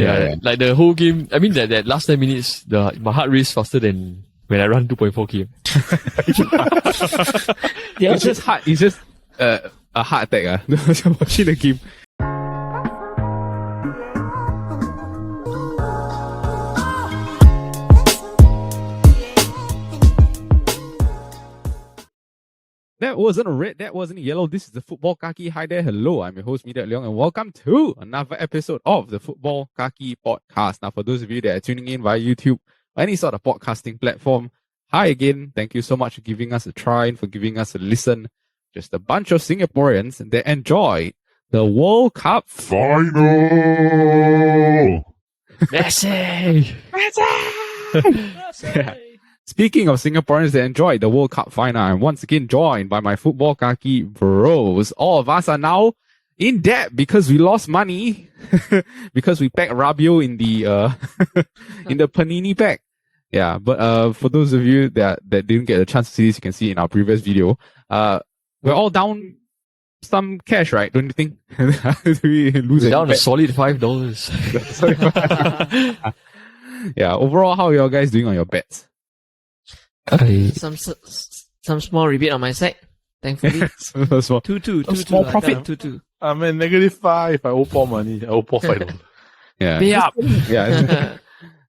Yeah. Like the whole game, I mean that last 10 minutes, my heart raced faster than when I run 2.4 km. Yeah, it's just hard. It's just a heart attack. Watching the game. That wasn't a red, that wasn't a yellow. This is the Football Kaki. Hi there, hello. I'm your host, Mida Leong, and welcome to another episode of the Football Kaki podcast. Now, for those of you that are tuning in via YouTube or any sort of podcasting platform, hi again. Thank you so much for giving us a try and for giving us a listen. Just a bunch of Singaporeans that enjoy the World Cup final. Messi! Yeah. Speaking of Singaporeans that enjoyed the World Cup final, I'm once again joined by my Football Kaki bros. All of us are now in debt because we lost money because we packed Rabiot in the in the Panini pack. Yeah, but for those of you that didn't get a chance to see this, you can see in our previous video. We're all down some cash, right? Don't you think? We lose We're down a solid $5. Yeah. Overall, how are y'all guys doing on your bets? Some small rebate on my side, thankfully. Small 2-2. Small profit. 2-2. I'm at -5. I owe Paul money. I owe Paul $5. Yeah. Pay up. Yeah.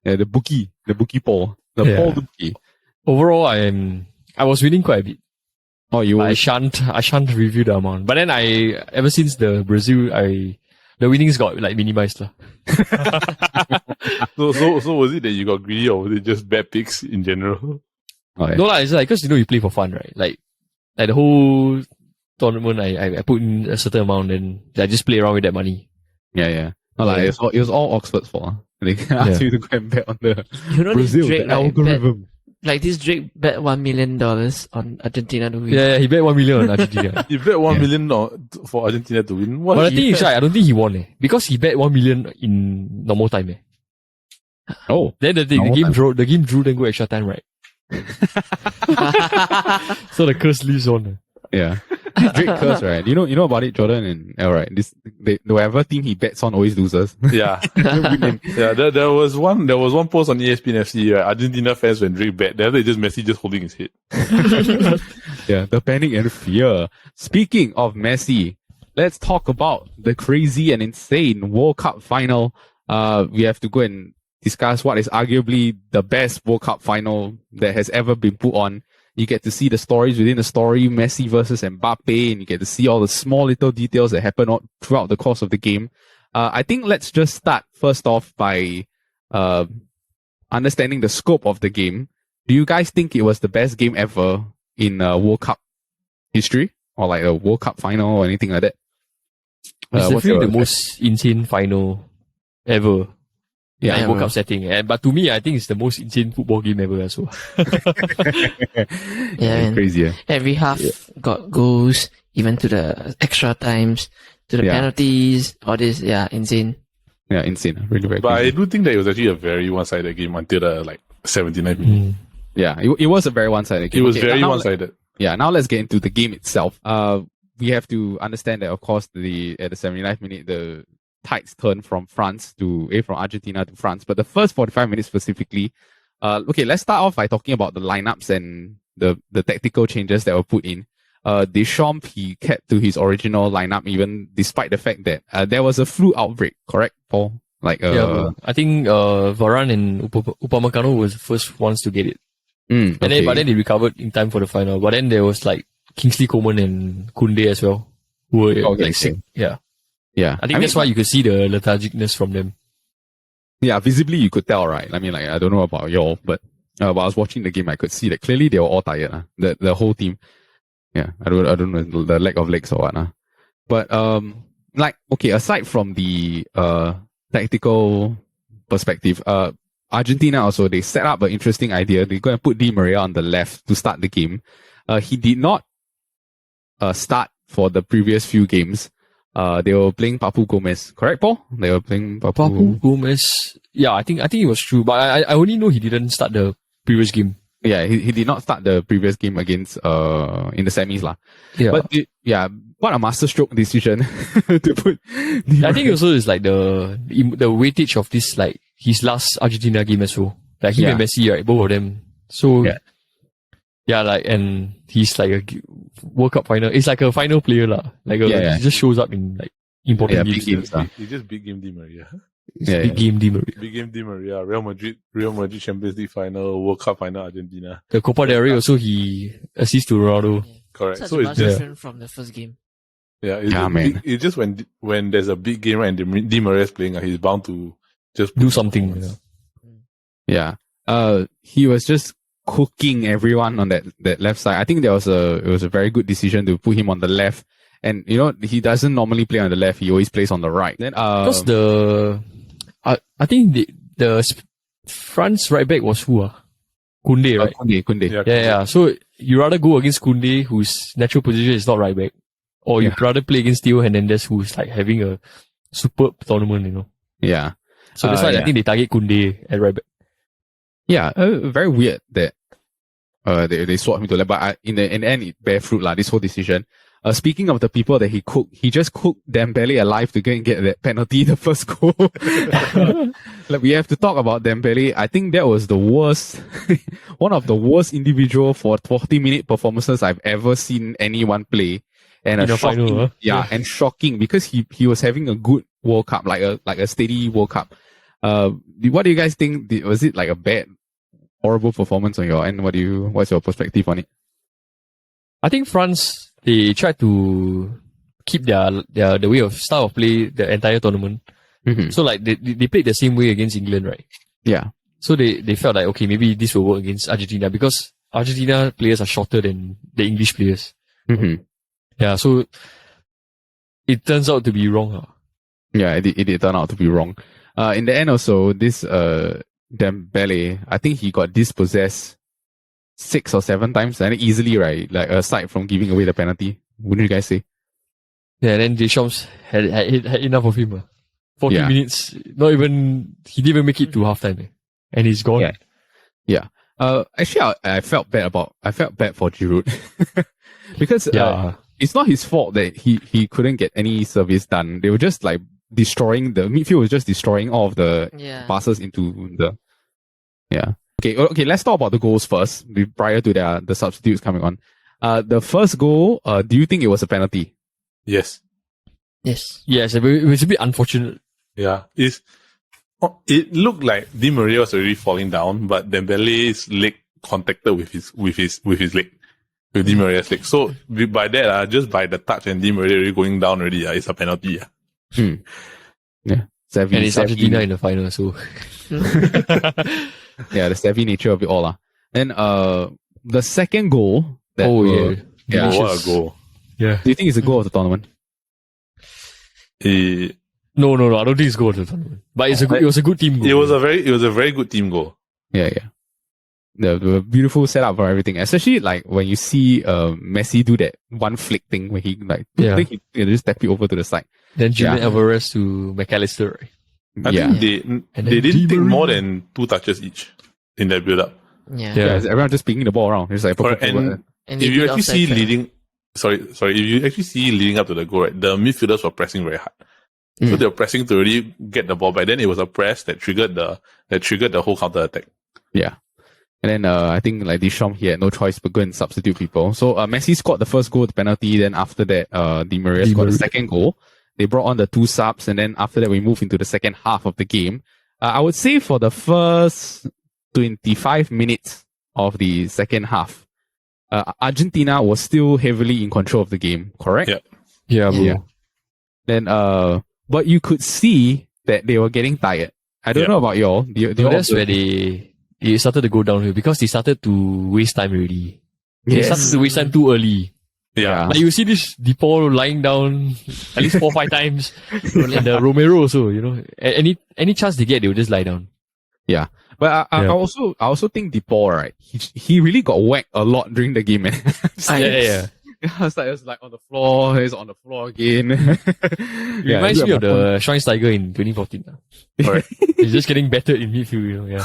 Yeah, the bookie Paul. The bookie. Overall, I was winning quite a bit. Oh, you I shan't review the amount. But then ever since the Brazil, the winnings got like minimized lah. So was it that you got greedy or was it just bad picks in general? Okay. No lah, it's like, cause you play for fun, right? Like the whole tournament, I put in a certain amount and I just play around with that money. Yeah. No, like, it was all Oxford's fault. They asked you to go and bet on the Brazil, Drake, the algorithm. This Drake bet $1 million on Argentina to win. Yeah, he bet 1 million on Argentina. You bet 1 million for Argentina to win. What? But the thing is, I don't think he won because he bet 1 million in normal time. Oh. Then the game drew, then go extra time, right? So the curse lives on. Yeah. This Drake curse, right? You know about it, Jordan and L, right? Whoever team he bets on always loses. Yeah. Yeah, there was one post on ESPN FC, right? Argentina fans when Drake bet, then they just Messi just holding his head. Yeah, the panic and fear. Speaking of Messi, let's talk about the crazy and insane World Cup final. We have to go and discuss what is arguably the best World Cup final that has ever been put on. You get to see the stories within the story, Messi versus Mbappe, and you get to see all the small little details that happen throughout the course of the game. I think let's just start first off by understanding the scope of the game. Do you guys think it was the best game ever in World Cup history? Or like a World Cup final or anything like that? It's definitely the most insane final ever. Yeah, in World Cup setting. But to me, I think it's the most insane football game ever as well. Yeah, crazy. Yeah. Every half got goals, even to the extra times, to the penalties, all this. Yeah, insane. Yeah, insane. Really very But crazy. I do think that it was actually a very one-sided game until the 79th minute. Yeah, it was a very one-sided game. It was very one-sided. Now let's get into the game itself. We have to understand that, of course, at the 79th minute, the tides turned from Argentina to France. But the first 45 minutes specifically, let's start off by talking about the lineups and the tactical changes that were put in. Deschamps, he kept to his original lineup even despite the fact that there was a flu outbreak, correct, Paul? I think Varane and Upamecano was the first ones to get it. But then they recovered in time for the final. But then there was like Kingsley Coman and Koundé as well, who were sick. Yeah. Yeah. I think that's why you could see the lethargicness from them. Yeah, visibly you could tell, right? I mean, I don't know about y'all, but while I was watching the game, I could see that clearly they were all tired. The whole team. Yeah, I don't know the lack of legs or what. But aside from the tactical perspective, Argentina also, they set up an interesting idea. They go and put Di Maria on the left to start the game. He did not start for the previous few games. They were playing Papu Gomez, correct, Paul? They were playing Papu Gomez. Yeah, I think it was true, but I only know he didn't start the previous game. Yeah, he did not start the previous game against in the semis lah. Yeah. But what a masterstroke decision to put. I think also it's like the weightage of this, like his last Argentina game as well. Like him and Messi, right? Both of them. So like, and he's like a World Cup final. It's like a final player lah. Like he just shows up in like important games. He's just big game Di Maria. Big game Di Maria. Big game Di Maria. Real Madrid Champions League final, World Cup final, Argentina. The Copa del Rey also he assists to Ronaldo. Correct. Such So a it's just different from the first game. It's just when there's a big game, right, and Di Maria's playing, he's bound to just do something. He was just cooking everyone on that left side. I think it was a very good decision to put him on the left. And he doesn't normally play on the left. He always plays on the right. Then because I think the France right back was who? Koundé, right? Koundé. Yeah. So you rather go against Koundé, whose natural position is not right back, or you'd rather play against Theo Hernandez, who's like having a superb tournament, Yeah. So that's why I think they target Koundé at right back. Yeah, very weird that they swapped him to left, but in the end it bear fruit lah. This whole decision. Speaking of the people that he cooked, he just cooked Dembele alive to go and get that penalty, the first goal. Like, we have to talk about Dembele. I think that was the worst, one of the worst individual for 40-minute performances I've ever seen anyone play. And in a final, and shocking because he was having a good World Cup, like a steady World Cup. What do you guys think? Was it like a bad, horrible performance on your end? What's your perspective on it? I think France, they tried to keep the way of style of play the entire tournament. Mm-hmm. So like they played the same way against England, right? Yeah. So they felt like, okay, maybe this will work against Argentina because Argentina players are shorter than the English players. Mm-hmm. Yeah, so it turns out to be wrong. Yeah, it did turn out to be wrong. In the end also, this Dembele, I think he got dispossessed 6 or 7 times, and easily, right? Like, aside from giving away the penalty, wouldn't you guys say? Yeah, then Deschamps had enough of him. 40 minutes, he didn't even make it to halftime, and he's gone. Yeah. Actually, I felt bad for Giroud because it's not his fault that he couldn't get any service done. They were just like destroying the midfield was just destroying all of the passes into the Okay, let's talk about the goals first prior to the substitutes coming on. The first goal, do you think it was a penalty? Yes. Yes, it was a bit unfortunate. Yeah, it looked like Di Maria was already falling down, but Dembele's leg contacted with his leg, with Di Maria's leg. So by that, just by the touch and Di Maria already going down already, it's a penalty. Yeah, savvy, and it's Argentina in the final, so yeah, the savvy nature of it all. Then the second goal. What a goal! Yeah, do you think it's a goal of the tournament? No, I don't think it's goal of the tournament. But it was a good team goal. It was a very good team goal. Yeah. The beautiful setup for everything, especially like when you see Messi do that one flick thing where he think he just tap it over to the side. Then Julian Alvarez to McAllister, right? I think they didn't take more than 2 touches each in that build up. Yeah, everyone just picking the ball around. It's like and if you actually see leading up to the goal, right, the midfielders were pressing very hard. So they were pressing to really get the ball back. Then it was a press that triggered the whole counter attack. Yeah. And then I think like Deschamps, he had no choice but go and substitute people. So Messi scored the first goal, the penalty. Then after that, Di Maria scored the second goal. They brought on the 2 subs, and then after that, we moved into the second half of the game. I would say for the first 25 minutes of the second half, Argentina was still heavily in control of the game. Correct? Yeah. Then but you could see that they were getting tired. I don't know about y'all. That's where they started to go downhill because they started to waste time already. They started to waste time too early. Yeah. Like you see this DePaul lying down at least 4 or 5 times. And the Romero also, any chance they get, they will just lie down. Yeah. But I also think DePaul, right? He really got whacked a lot during the game, man. Yeah. It was like on the floor. He's on the floor again. Reminds me of the Schweinsteiger in 2014. Right. He's just getting better in midfield,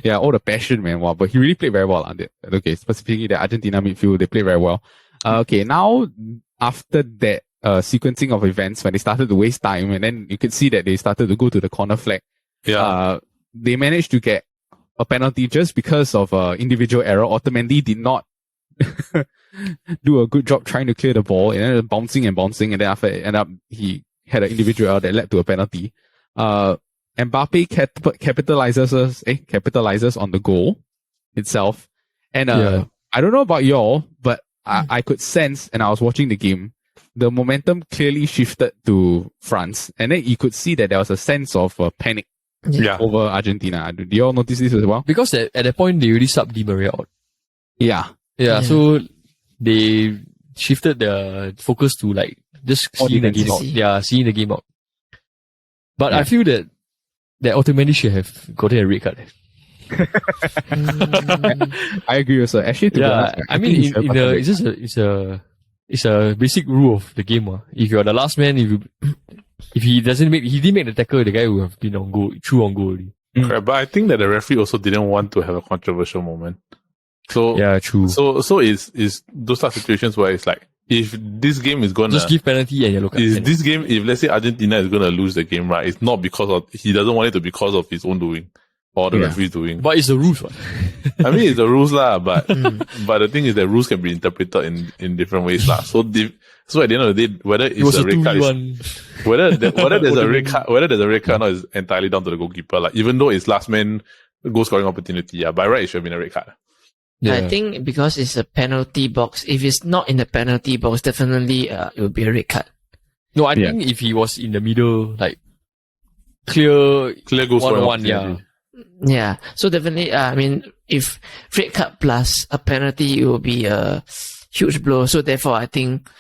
Yeah, all the passion, man. Wow, but he really played very well. Okay, specifically the Argentina midfield, they played very well. Okay, now after that sequencing of events, when they started to waste time, and then you could see that they started to go to the corner flag. Yeah. They managed to get a penalty just because of individual error. Otamendi did not do a good job trying to clear the ball, and then bouncing, and then after it ended up he had an individual error that led to a penalty. Mbappe capitalizes on the goal itself. And I don't know about y'all, but I could sense, and I was watching the game, the momentum clearly shifted to France. And then you could see that there was a sense of panic over Argentina. Do you all notice this as well? Because at that point, they already subbed Di Maria out. Yeah. So they shifted the focus to like just seeing the game out. Yeah, seeing the game out. But I feel that Otamendi should have gotten a red card. I agree also. Actually, to be honest, I mean, it's a basic rule of the game. If you're the last man, if he didn't make the tackle, the guy would have been on goal already. Correct, but I think that the referee also didn't want to have a controversial moment. So yeah, true. So it's those type of situations where it's like, if this game is gonna just give penalty and yellow card. This game, if let's say Argentina is gonna lose the game, right? It's not because of he doesn't want it to be because of his own doing or the referee's doing. But it's the rules, right? I mean, it's the rules lah. But the thing is that rules can be interpreted in different ways lah. So at the end of the day, whether it's a red card, whether there's a red card, whether there's a red card or not is entirely down to the goalkeeper. Like even though it's last man goal scoring opportunity, by right it should have been a red card. Yeah. I think because it's a penalty box, if it's not in the penalty box, definitely it will be a red card. No, I think if he was in the middle, like clear goal scoring, yeah. So definitely, I mean, if red card plus a penalty, it will be a huge blow. So therefore, I think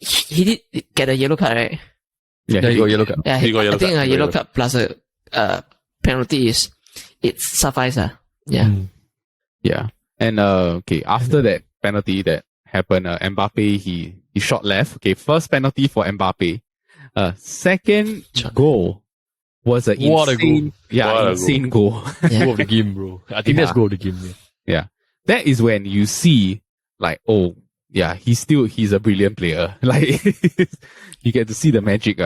he did get a yellow card, right? Yeah, he got a yellow card. Yeah, I think a yellow card plus a penalty it suffices. Yeah. Yeah. And after that penalty that happened, Mbappe he shot left. Okay, first penalty for Mbappe. Second goal was an insane goal. Goal of the game, bro. I think that's goal of the game. Yeah. That is when you see like, oh yeah, he's a brilliant player. Like you get to see the magic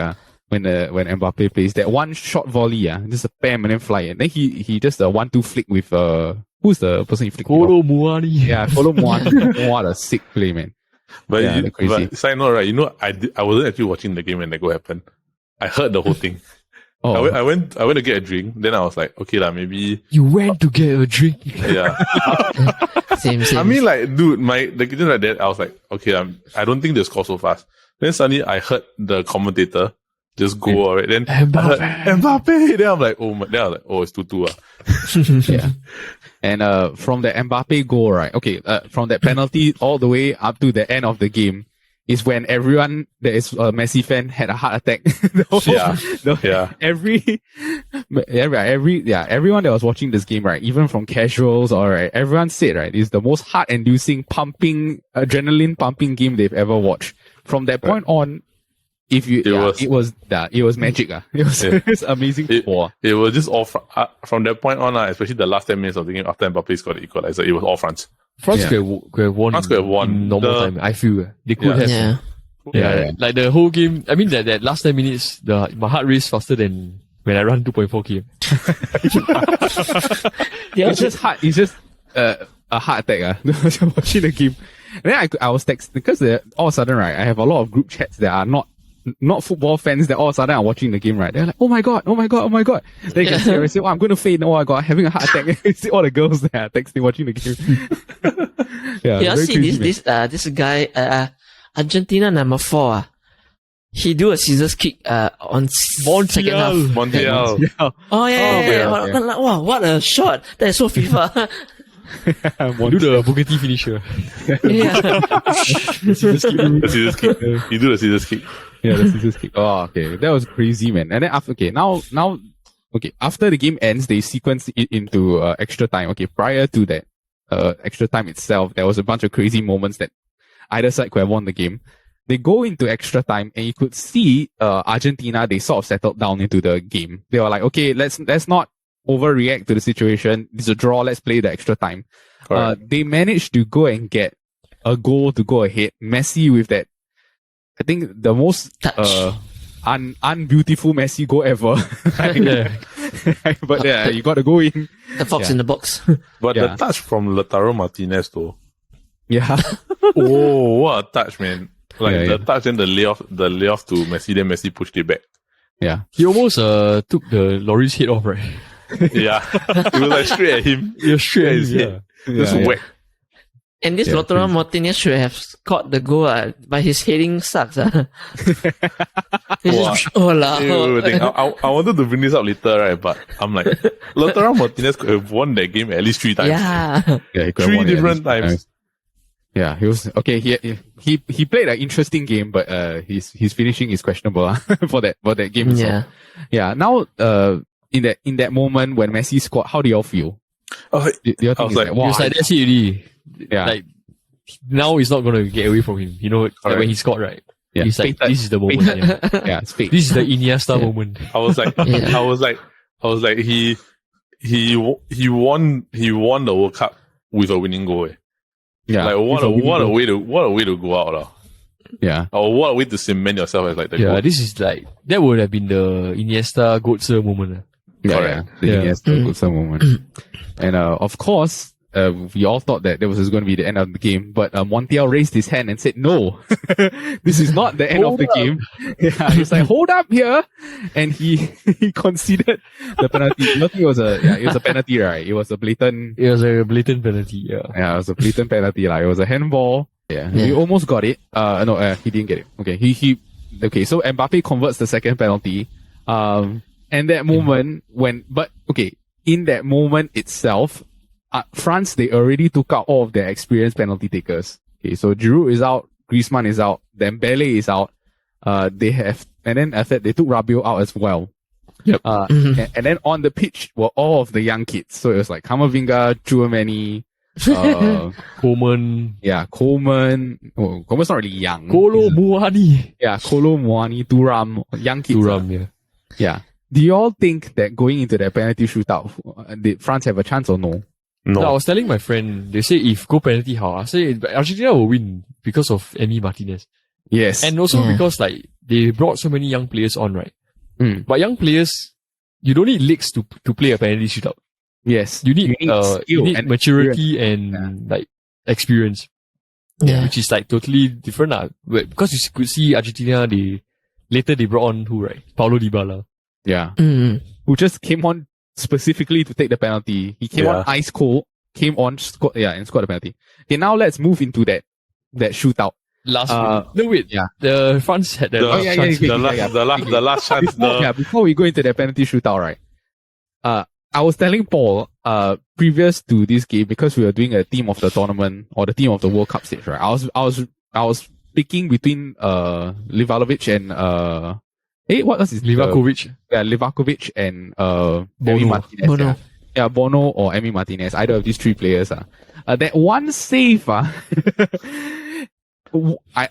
when Mbappe plays that one shot volley, just a bam and then fly. And then he just a 1-2 flick with who's the person he flicked? Kolo Muani. Yeah, Kolo Muani. What a sick play, man. But but side note, right? I wasn't actually watching the game when that goal happened. I heard the whole thing. I went to get a drink. Then I was like, okay lah, maybe you went to get a drink. Yeah. Same. I mean, like, dude, the kitchen like that. I was like, okay, I don't think they score so fast. Then suddenly I heard the commentator just go alright. Then Mbappe. Then I'm like, it's 2-2. Yeah. And from the Mbappe goal, right? Okay, from that penalty all the way up to the end of the game is when everyone that is a Messi fan had a heart attack. Everyone that was watching this game, right? Even from casuals, everyone said, right, it's the most heart-inducing, adrenaline pumping game they've ever watched. From that point on, it was magic. It was amazing. It was just all from that point on, especially the last 10 minutes of the game after Mbappe scored the equalizer. It was all France. France could have won. France could have won in normal time. I feel they could have. Yeah. Like the whole game. I mean that last 10 minutes, my heart raced faster than when I run 2.4 km. It's just hard. It's just a heart attack. Watching the game. And then I was texting because all of a sudden, right, I have a lot of group chats that are not football fans that all of a sudden are watching the game, right? They're like, oh my god. Then you can see, say, I'm going to faint. Oh my god, having a heart attack. You see all the girls that are texting watching the game. Yeah, see crazy, this guy, Argentina number 4. He do a scissors kick on second half. Montiel. Oh yeah. Wow, what a shot! That is so FIFA. Do the Bugatti finisher. The scissors kick. You do the scissors kick. Yeah, the scissors kick. Oh, okay. That was crazy, man. And then after the game ends, they sequence it into extra time. Okay, prior to that extra time itself, there was a bunch of crazy moments that either side could have won the game. They go into extra time and you could see Argentina, they sort of settled down into the game. They were like, okay, let's not overreact to the situation. It's a draw, let's play the extra time. They managed to go and get a goal to go ahead. Messi with that, I think the most unbeautiful Messi goal ever. But yeah, you got to go in. The fox in the box. But the touch from Lautaro Martinez though. Yeah. Oh, what a touch, man! Like the touch and the layoff to Messi, then Messi pushed it back. Yeah. He almost took the Lloris's head off, right? Yeah. It was like straight at him. Yeah, straight at his head. Just whack. And this Lautaro Martinez should have scored the goal, but his heading sucks. I wanted to bring this up later, right? But I'm like, Lautaro Martinez could have won that game at least 3 times. Yeah. Yeah, he could have Three won it different times. Yeah, he was okay. He played an interesting game, but his finishing is questionable for that game. Yeah. Yeah. Now, in that moment when Messi scored, how do y'all feel? Oh, I was like, wow. He was like, that's it already. Yeah. Like, now he's not going to get away from him. You know, like when he scored, right? Yeah. He's like, this is the moment. Yeah, it's fake. This is the Iniesta moment. I was like, he won the World Cup with a winning goal. Yeah. Like what a way to go out. Yeah. Or what a way to cement yourself as like the goal. This is like, that would have been the Iniesta Götze moment. Yeah. The Iniesta Götze moment. And of course, we all thought that was going to be the end of the game, but Montiel raised his hand and said, "No, this is not the end of the game." Yeah, he's like, "Hold up here," and he conceded the penalty. It was a penalty, right? It was a blatant penalty. Yeah, it was a blatant penalty. Like it was a handball. Yeah, he almost got it. No, he didn't get it. Okay, okay. So Mbappe converts the second penalty. And that moment in that moment itself. France, they already took out all of their experienced penalty takers. Okay, so Giroud is out, Griezmann is out, Dembele is out. And then after that, they took Rabiot out as well. Yep. And then on the pitch were all of the young kids. So it was like Camavinga, Tchouaméni, Coleman. Yeah, Coleman. Oh, Coleman's not really young. Kolo Muani. Yeah, Kolo Muani, Thuram, young kids. Thuram, yeah. Yeah. Do you all think that going into that penalty shootout, did France have a chance or no? No, I was telling my friend, they say if go penalty, how? I say Argentina will win because of Emi Martinez. Yes. And also because like they brought so many young players on, right? But young players, you don't need legs to play a penalty shootout. Yes. You need skill and maturity and like experience. Yeah. Which is like totally different. Because you could see Argentina, later they brought on who, right? Paulo Dybala. Yeah. Who just came on specifically to take the penalty. He came on ice cold, and scored the penalty. Okay, now let's move into that shootout. Last minute. No, wait. Yeah. The France had the last chance. The last chance. Before we go into the penalty shootout, right? I was telling Paul, previous to this game, because we were doing a team of the tournament or the team of the World Cup stage, right? I was picking between Livalovic and what was his Livakovic? Livakovic and Emi Martinez. Bono. Yeah, Bono or Emi Martinez. Either of these three players. That one save, I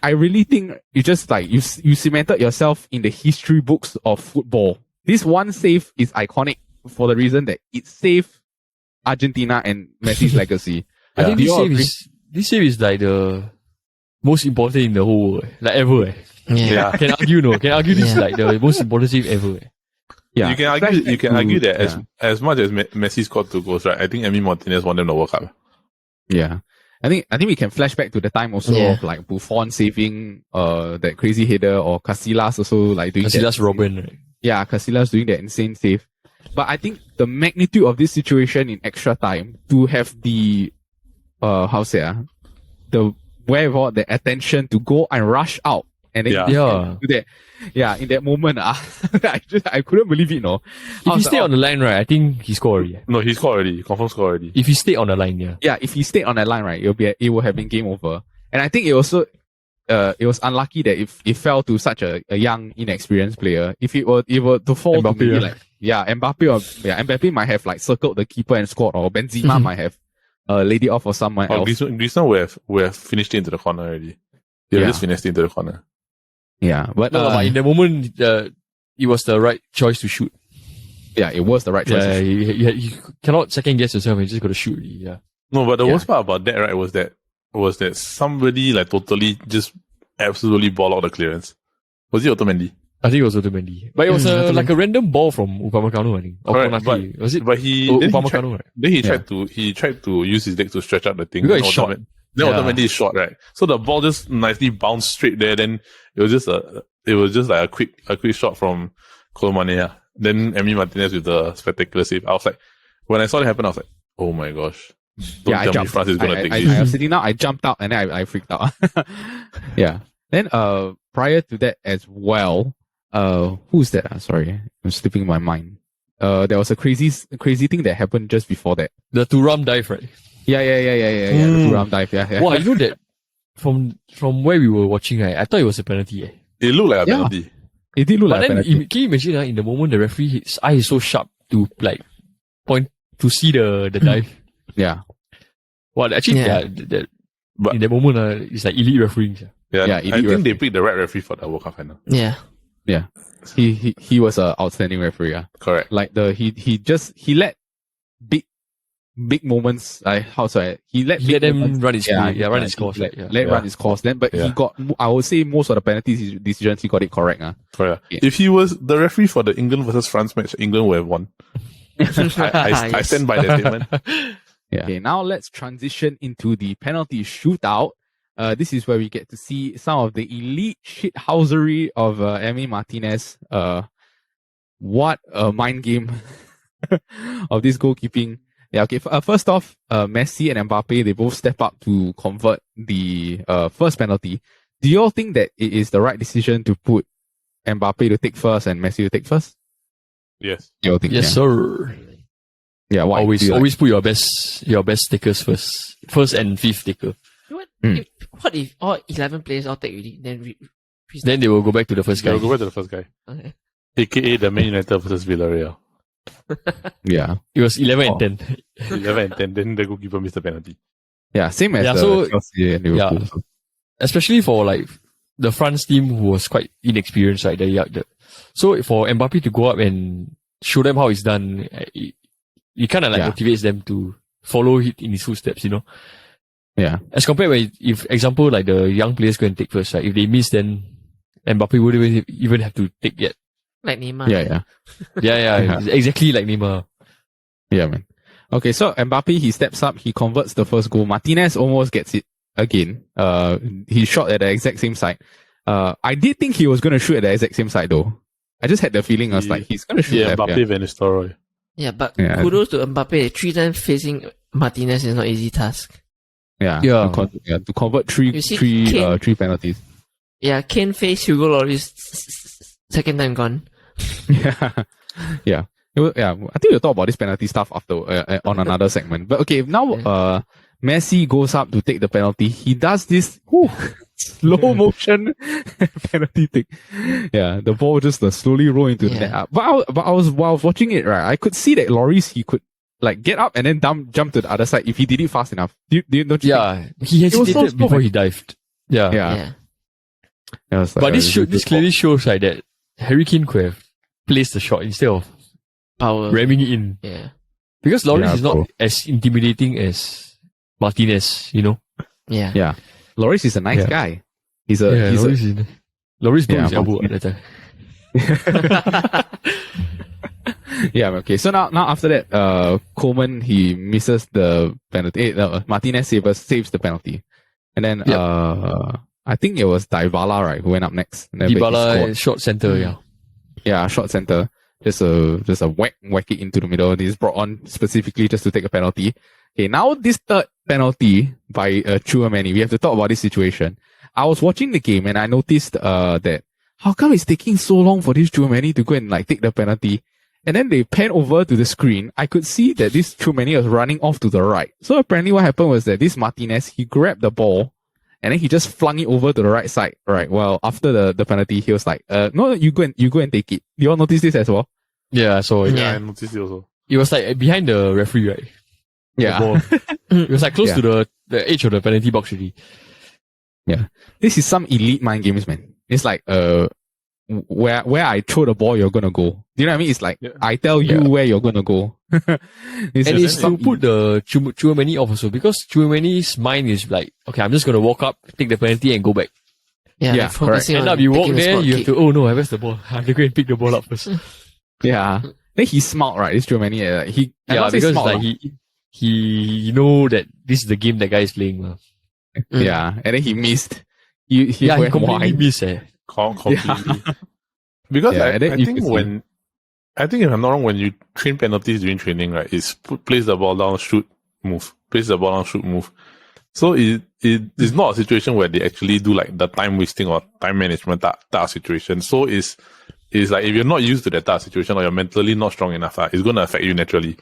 really think you just like you cemented yourself in the history books of football. This one save is iconic for the reason that it saved Argentina and Messi's legacy. I think this save is like the most important in the whole world, like ever. Yeah. Can argue this is like the most important save ever. Yeah. You can argue that as much as Messi scored 2 goals, right? I think Emi Martinez won them the World Cup. Yeah. I think we can flash back to the time also of like Buffon saving that crazy header, or Casillas also like doing Casillas Robin, right? Yeah, Casillas doing that insane save. But I think the magnitude of this situation in extra time to have the the wherewithal, the attention to go and rush out and then do that. Yeah, in that moment, I couldn't believe it, no. If he stayed on the line, right, I think he scored already. No, he scored already. He confirmed scored already. If he stayed on the line, Yeah, if he stayed on that line, right, it would have been game over. And I think it also, it was unlucky that if it fell to such a young, inexperienced player. If it were to fall Mbappe, to maybe Mbappe might have like circled the keeper and scored, or Benzema might have laid it off for someone else. Griezmann would have finished it into the corner already. They just finished it into the corner. Yeah, but in the moment, it was the right choice to shoot. Yeah, it was the right choice. Yeah, you cannot second guess yourself. You just got to shoot. Yeah. No, but the worst part about that, right, was that was that somebody like totally just absolutely ball out the clearance. Was it Otamendi? I think it was Otamendi. But it was like a random ball from Upamecano, I think. Or Correct, Konaki. Was it? But he Upamecano, right? Then he tried to use his leg to stretch out the thing. Because it's short. Then Otamendi is short, right? So the ball just nicely bounced straight there. Then it was just like a quick shot from Colomani. Yeah. Then Emi Martinez with the spectacular save. I was like, when I saw it happen, I was like, oh my gosh. I jumped. France is gonna take I was sitting down, I jumped out, and then I freaked out. Yeah. Then prior to that as well, who's that? Sorry, I'm slipping my mind. There was a crazy thing that happened just before that. The Thuram dive, right? Yeah. The Thuram dive. Yeah. Wow, you know that from where we were watching, right? I thought it was a penalty. It looked like a penalty. It did look but like a penalty. Can you imagine in the moment the referee, his eye is so sharp to like point to see the dive? Yeah. Well, actually, but in the moment, it's like elite refereeing. Yeah, I think they picked the right referee for the World Cup final. Yeah. He was an outstanding referee. Yeah. Correct. Like he let big moments. He let them run his run his course. Run his course. Then, but he got. I would say most of the penalties decisions he got it correct. Correct. Yeah. If he was the referee for the England versus France match, England would have won. I stand by that statement. Yeah. Okay, now let's transition into the penalty shootout. This is where we get to see some of the elite shithousery of Emi Martinez. What a mind game of this goalkeeping. Yeah, okay. First off, Messi and Mbappe, they both step up to convert the first penalty. Do you all think that it is the right decision to put Mbappe to take first and Messi to take first? Yes. You all think? Yes, sir. Yeah, why? Always put your best takers first and fifth taker. What if all 11 players all take already? Then they will go back to the first guy. They'll go back to the first guy. Okay. AKA the Man United versus Villarreal. Yeah. It was 11 and 10. 11 and 10, then the goalkeeper missed the penalty. Yeah, same as Chelsea and Liverpool. Yeah. Especially for like the France team who was quite inexperienced, right? So for Mbappe to go up and show them how it's done, it kind of like motivates them to follow in his footsteps, you know? Yeah. As compared with, if example, like the young players go and take first, right? If they miss, then Mbappe wouldn't even have to take yet. Like Neymar. Yeah. Exactly like Neymar. Yeah, man. Okay, so Mbappe, he steps up, he converts the first goal. Martinez almost gets it again. He shot at the exact same side. I did think he was going to shoot at the exact same side though. I just had the feeling I was like, he's going to shoot left. Mbappe Van Nistelrooy. Yeah, but kudos to Mbappe. 3 times facing Martinez is not easy task. To convert three penalties. Yeah, Kane faced Hugo Lloris second time gone. Yeah. I think we'll talk about this penalty stuff after on another segment. But okay, now Messi goes up to take the penalty. He does this slow motion penalty thing. Yeah, the ball just slowly roll into the net. But while I was watching it, right, I could see that Lloris, he could like get up and then jump to the other side if he did it fast enough. Don't you think? He hesitated before he dived. Yeah. Like, but this clearly shows like that Harry Kane could have placed the shot instead of ramming it in. Yeah. Because Lloris is not as intimidating as Martinez, you know? Yeah. Yeah. Lloris is a nice guy. Lloris broke his elbow at that time. Yeah, okay. So now after that, Coleman, he misses the penalty. Martinez saves the penalty. And then, I think it was Dybala, right, who went up next. Dybala, short center, Yeah, short center. Just a whack it into the middle. He's brought on specifically just to take a penalty. Okay, now this third penalty by Tchouaméni. We have to talk about this situation. I was watching the game and I noticed that how come it's taking so long for this Tchouaméni to go and like take the penalty? And then they pan over to the screen. I could see that this Tchouaméni was running off to the right. So apparently what happened was that this Martinez, he grabbed the ball and then he just flung it over to the right side. Right. Well, after the penalty, he was like, no, you go and take it. You all notice this as well? Yeah, I saw it. Yeah, I noticed it also. It was like behind the referee, right? Yeah. It was like close to the edge of the penalty box already. Yeah. This is some elite mind games, man. It's like, where I throw the ball, you're gonna go. Do you know what I mean? It's like I tell you where you're gonna go. And it's to put the Chouameni off also, because Chouameni's mind is like, okay, I'm just gonna walk up, take the penalty, and go back. Yeah, correct. End up you walk there, you have to, oh no, where's the ball? I have to go and pick the ball up first. Yeah. Then he smart, right? This Chouameni, because smart, like he know that this is the game that guy is playing. Yeah, and then he missed. He completely missed. Completely. Because I think if I'm not wrong, when you train penalties during training, right, it's place the ball down, shoot, move. Place the ball down, shoot, move. So it is not a situation where they actually do like the time wasting or time management that situation. So it's like if you're not used to that type of situation or you're mentally not strong enough, it's going to affect you naturally.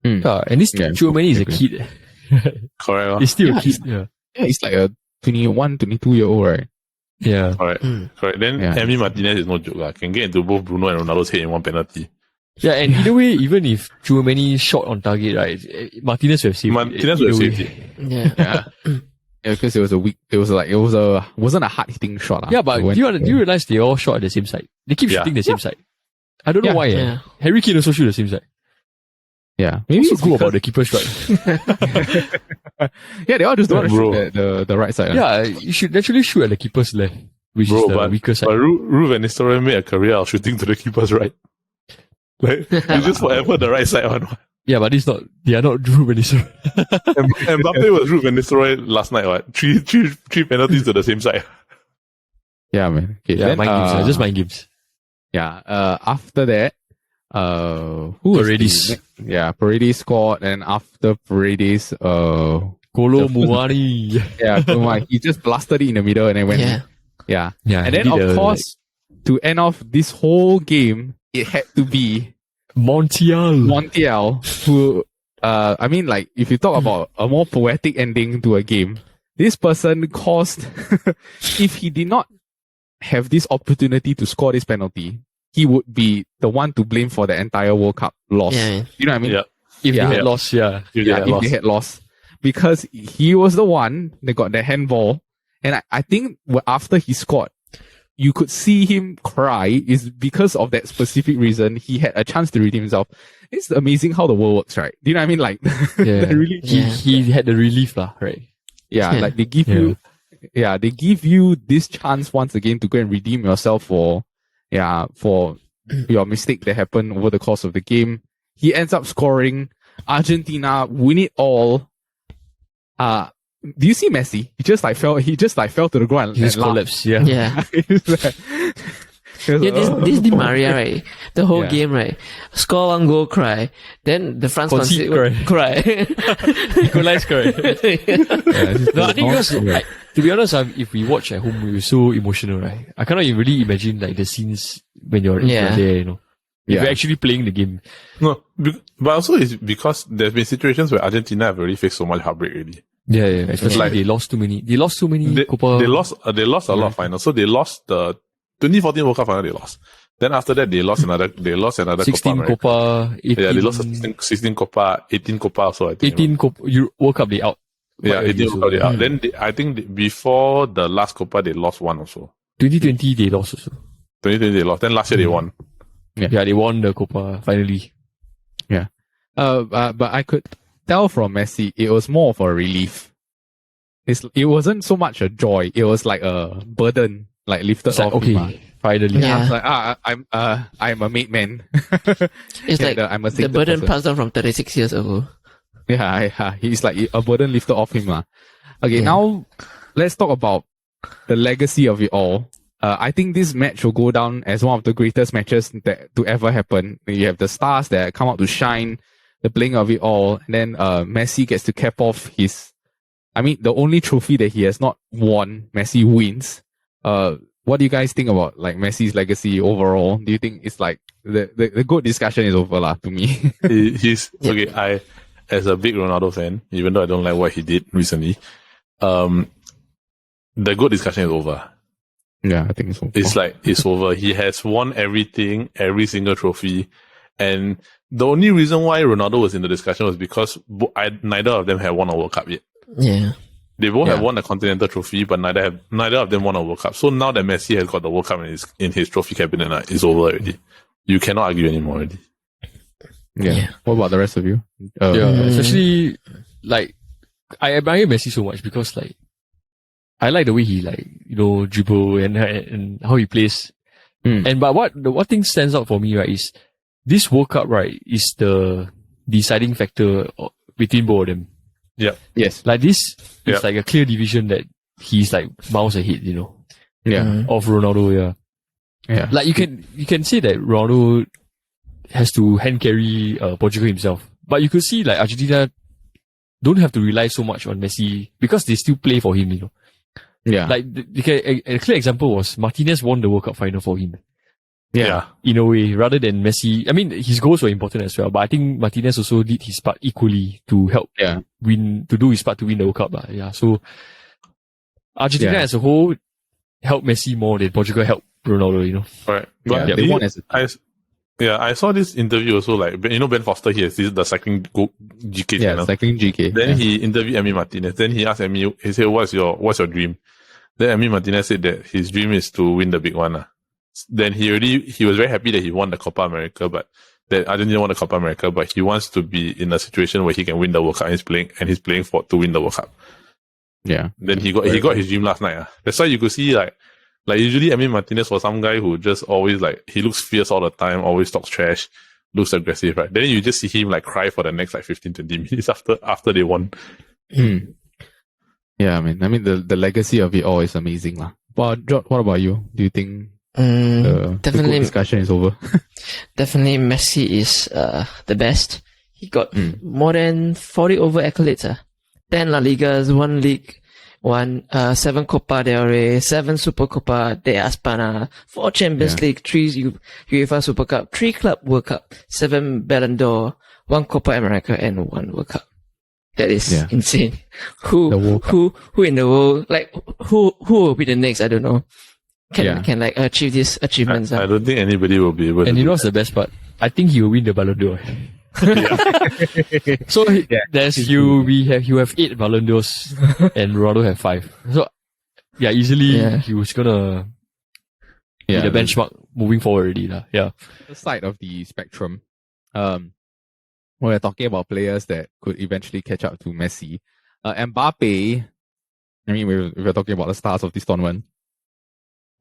And this Chouameni is a kid. Correct. He's still a kid. Yeah, he's like a 21, 22-year-old, right? Yeah. Correct. Then Emi Martinez is no joke. Can get into both Bruno and Ronaldo's head in one penalty. Yeah, and either way, even if Chouameni shot on target, right, Martinez would have saved it. Martinez would have saved it. Yeah. Because it wasn't a hard hitting shot. Yeah, but do you realize they all shot at the same side? They keep shooting the same side. I don't know why. Yeah. Harry Kane also shoot the same side. Yeah, maybe it's cool about the keeper's right. Yeah, they all just don't shoot at the right side. Yeah, you should actually shoot at the keeper's left, which is the weaker side. But Ruud van Nistelrooy made a career of shooting to the keeper's right. Like, it's just forever the right side one. Yeah, but they are not Ruud van Nistelrooy. Mbappe was Ruud van Nistelrooy last night, what? Three penalties to the same side. Yeah, man. Okay, mind games, just mind games. Yeah, after that, Paredes. Paredes scored, and after Paredes, Kolo Muani. He just blasted it in the middle and then went in. Yeah. And then, of course, to end off this whole game, it had to be Montiel, who, if you talk about a more poetic ending to a game, this person caused, if he did not have this opportunity to score this penalty, he would be the one to blame for the entire World Cup loss. Yeah. You know what I mean? Yeah. If they had lost, if they had lost. Because he was the one that got the handball. And I think after he scored, you could see him cry is because of that specific reason. He had a chance to redeem himself. It's amazing how the world works, right? Do you know what I mean? Like, he had the relief, right? Yeah, like they give you this chance once again to go and redeem yourself for your mistake that happened over the course of the game. He ends up scoring. Argentina win it all. Do you see Messi? He just fell to the ground. He just collapsed. Yeah. This Di Maria, right? The whole game, right? Score one goal, cry. Then the France concede, cry. Equalize, cry. No, I think because, to be honest, if we watch at home, we're so emotional, right? I cannot even really imagine like the scenes when you're there, you know. If you're actually playing the game. No, but also it's because there's been situations where Argentina have already faced so much heartbreak already. Yeah. Especially like, they lost too many Copa. They lost a lot of finals. So they lost the 2014 World Cup final. They lost. Then after that, they lost another 16 Copa. 18, they lost 16 Copa, 18 Copa also. I think. 18 Copa World Cup they out. Yeah, 18 World Cup they out. Then I think before the last Copa they lost one also. 2020 they lost also. 2020 they lost. Then last year they won. Yeah, they won the Copa finally. Yeah. But I could tell from Messi, it was more of a relief. It wasn't so much a joy. It was like a burden, like lifted off. Okay, finally. Yeah. I was like, I'm a made man. It's like the burden passed down from 36 years ago. Yeah, he's like a burden lifted off him. Okay, now let's talk about the legacy of it all. I think this match will go down as one of the greatest matches to ever happen. You have the stars that come out to shine, the playing of it all, and then Messi gets to cap off the only trophy that he has not won, Messi wins. What do you guys think about like Messi's legacy overall? Do you think it's like the good discussion is over to me? Okay. I, as a big Ronaldo fan, even though I don't like what he did recently, the good discussion is over. Yeah, I think so. It's over. He has won everything, every single trophy. And the only reason why Ronaldo was in the discussion was because neither of them had won a World Cup yet. Yeah. They both have won a continental trophy, but neither of them won a World Cup. So now that Messi has got the World Cup in his trophy cabinet, it's over already. You cannot argue anymore already. Yeah. What about the rest of you? Especially like I admire Messi so much because like I like the way he dribble and how he plays. But what thing stands out for me, right, is this World Cup, right, is the deciding factor between both of them. Yeah. Yes. Like this is like a clear division that he's like miles ahead, of Ronaldo, Yeah. Like you can say that Ronaldo has to hand carry Portugal himself. But you could see like Argentina don't have to rely so much on Messi because they still play for him, Yeah. Like a clear example was Martinez won the World Cup final for him. Yeah. In a way, rather than Messi. I mean, his goals were important as well, but I think Martinez also did his part equally to help do his part to win the World Cup. Yeah. So Argentina as a whole helped Messi more than Portugal helped Ronaldo, Right. But they won as I saw this interview also, like, Ben Foster, he has the cycling GK channel. Cycling GK. Then he interviewed Emi Martinez. Then he asked Emi, he said, what's your dream? Then Emi Martinez said that his dream is to win the big one. Then he was very happy that he won the Copa America, but that Argentina won the Copa America, but he wants to be in a situation where he can win the World Cup and he's playing to win the World Cup. Yeah. Then he got his dream last night. That's why you could see like usually Emi Martinez was some guy who just always he looks fierce all the time, always talks trash, looks aggressive, right? Then you just see him cry for the next 15-20 minutes after they won. Yeah, I mean the legacy of it all is amazing, lah. But Jot, what about you? Do you think the definitely discussion is over? Definitely Messi is the best. He got more than 40 over accolades. 10 La Ligas, 1 league, 7 Copa del Rey, 7 Super Copa de España, 4 Champions League, 3 UEFA Super Cup, 3 Club World Cup, 7 Ballon d'Or, 1 Copa America, and 1 World Cup. That is insane. Who in the world, who will be the next? I don't know. Can achieve these achievements. I don't think anybody will be able to. And you know what's the best part? I think he will win the Ballon d'Or. So you have 8 Ballon d'Ors and Ronaldo have 5. So easily he was gonna be the benchmark moving forward already. Yeah. The side of the spectrum, we're talking about players that could eventually catch up to Messi. Mbappe, I mean, we're talking about the stars of this tournament.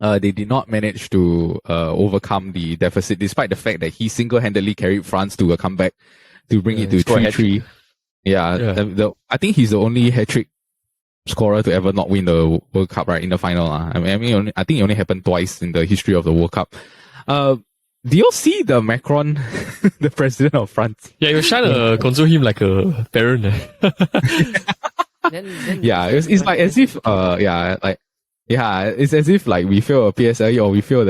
They did not manage to overcome the deficit, despite the fact that he single-handedly carried France to a comeback to bring it to 3-3. I think he's the only hat-trick scorer to ever not win the World Cup, right, in the final. I think it only happened twice in the history of the World Cup. Do you see the Macron, the president of France? Yeah, he was trying to console him like a parent. It's like as if, it's as if we fail a PSLE or we fail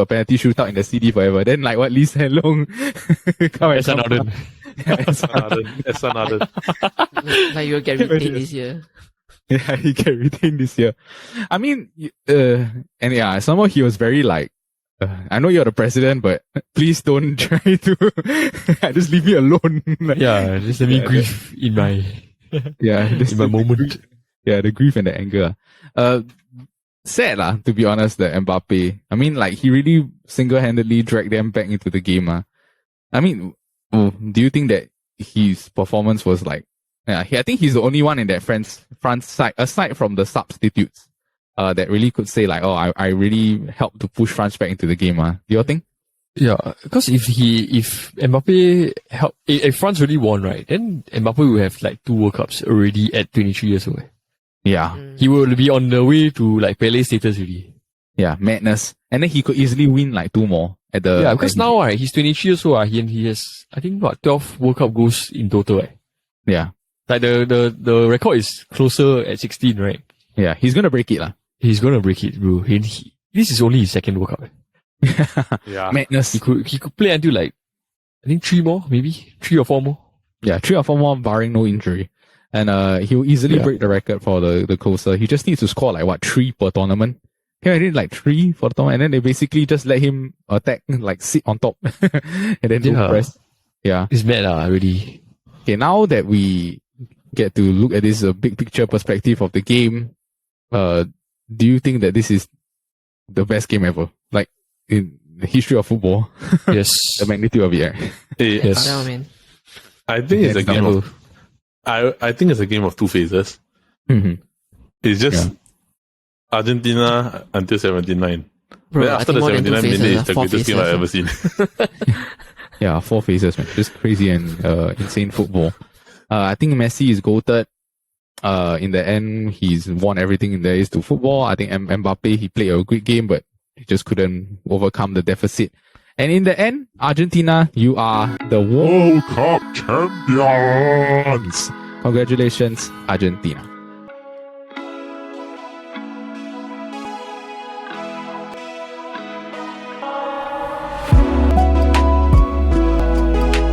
a penalty shootout in the CD forever. Then Lee Hsien Loong come and come out. That's another. Like you'll get retained this year. Yeah, he get retained this year. I mean, somehow he was very I know you're the president, but please don't try to just leave me alone. Just let me grieve in my in my moment. Yeah, the grief and the anger. Sad to be honest, that Mbappe. I mean, he really single-handedly dragged them back into the game. I mean, do you think that his performance was I think he's the only one in that France side, aside from the substitutes, that really could say I really helped to push France back into the game. Do you think? Yeah, because if Mbappe helped, if France really won, right, then Mbappe will have 2 World Cups already at 23 years old. Yeah. He will be on the way to Pele status already. Yeah, madness. And then he could easily win 2 more at the. Yeah, because now he's 23 years old. He has, I think, 12 World Cup goals in total. Yeah. The record is closer at 16, right? Yeah, he's gonna break it. He's gonna break it, bro. This is only his 2nd World Cup. Yeah. Madness. He could play until I think 3 more, maybe 3 or 4 more. Yeah, 3 or 4 more barring no injury. And he'll easily break the record for the closer. He just needs to score 3 per tournament. He already did 3 for the tournament, and then they basically just let him attack, sit on top, and then do press. Yeah. It's mad already. Okay, now that we get to look at this big picture perspective of the game, do you think that this is the best game ever? Like in the history of football? Yes. The magnitude of it. Right? Yes. No, man. I think it's a game of. I think it's a game of two phases. Mm-hmm. It's just Argentina until 79. Bro, Then after the 79 minutes, it's the greatest game I've ever seen. Yeah, 4 phases, man. Just crazy and insane football. I think Messi is goated. In the end, he's won everything there is to football. I think Mbappe, he played a great game, but he just couldn't overcome the deficit. And in the end, Argentina, you are the World Cup champions. Congratulations, Argentina.